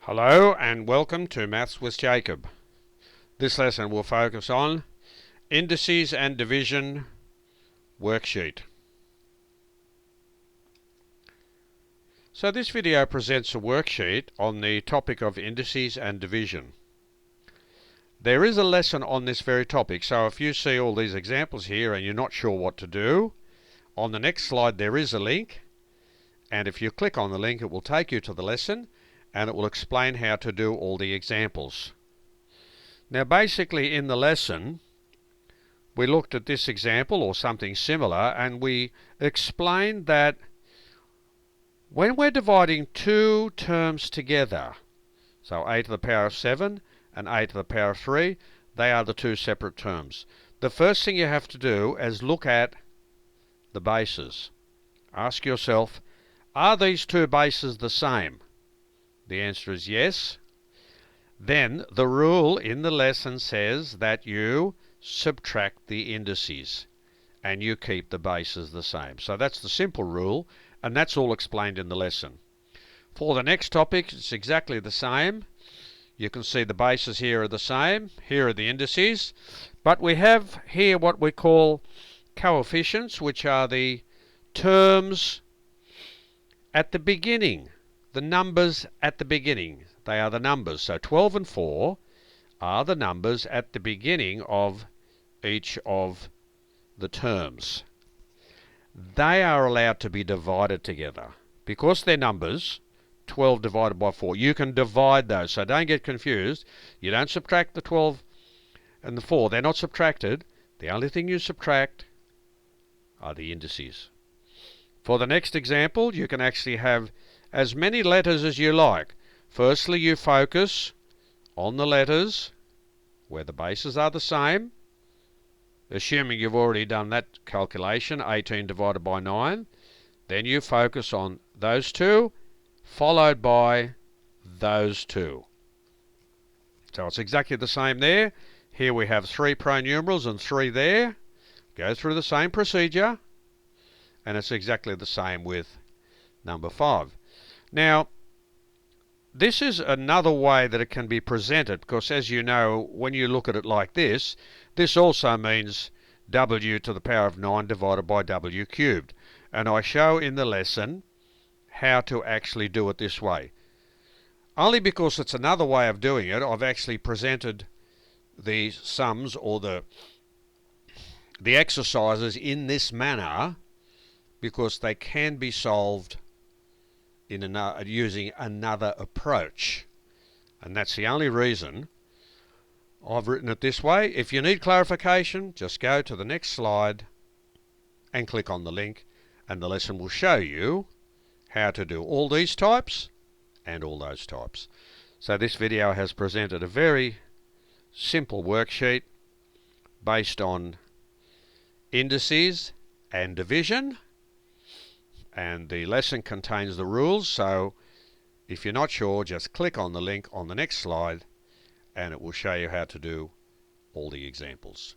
Hello and welcome to Maths with Jacob. This lesson will focus on Indices and Division worksheet. So this video presents a worksheet on the topic of indices and division. There is a lesson on this very topic, so if you see all these examples here and you're not sure what to do, on the next slide there is a link, and if you click on the link it will take you to the lesson and it will explain how to do all the examples. Now basically in the lesson we looked at this example or something similar and we explained that when we're dividing two terms together, so a to the power of 7 and a to the power of 3, they are the two separate terms. The first thing you have to do is look at the bases. Ask yourself, are these two bases the same? The answer is yes. Then the rule in the lesson says that you subtract the indices and you keep the bases the same. So that's the simple rule, and that's all explained in the lesson. For the next topic it's exactly the same. You can see the bases here are the same. Here are the indices. But we have here what we call coefficients, which are the terms at the beginning. The numbers at the beginning. They are the numbers. So 12 and 4 are the numbers at the beginning of each of the terms. They are allowed to be divided together. Because they're numbers, 12 divided by 4, you can divide those. So don't get confused. You don't subtract the 12 and the 4. They're not subtracted. The only thing you subtract are the indices. For the next example, you can actually have as many letters as you like. Firstly, you focus on the letters where the bases are the same, assuming you've already done that calculation, 18 divided by 9. Then you focus on those two, followed by those two. So it's exactly the same there. Here we have 3 pronumerals and 3 there. Go through the same procedure, and it's exactly the same with number 5. Now, this is another way that it can be presented, because as you know, when you look at it like this, this also means w to the power of 9 divided by w cubed. And I show in the lesson how to actually do it this way. Only because it's another way of doing it, I've actually presented the sums or the exercises in this manner, because they can be solved using another approach, and that's the only reason I've written it this way. If you need clarification, just go to the next slide and click on the link, and the lesson will show you how to do all these types and all those types. So this video has presented a very simple worksheet based on indices and division. And the lesson contains the rules, so if you're not sure, just click on the link on the next slide and it will show you how to do all the examples.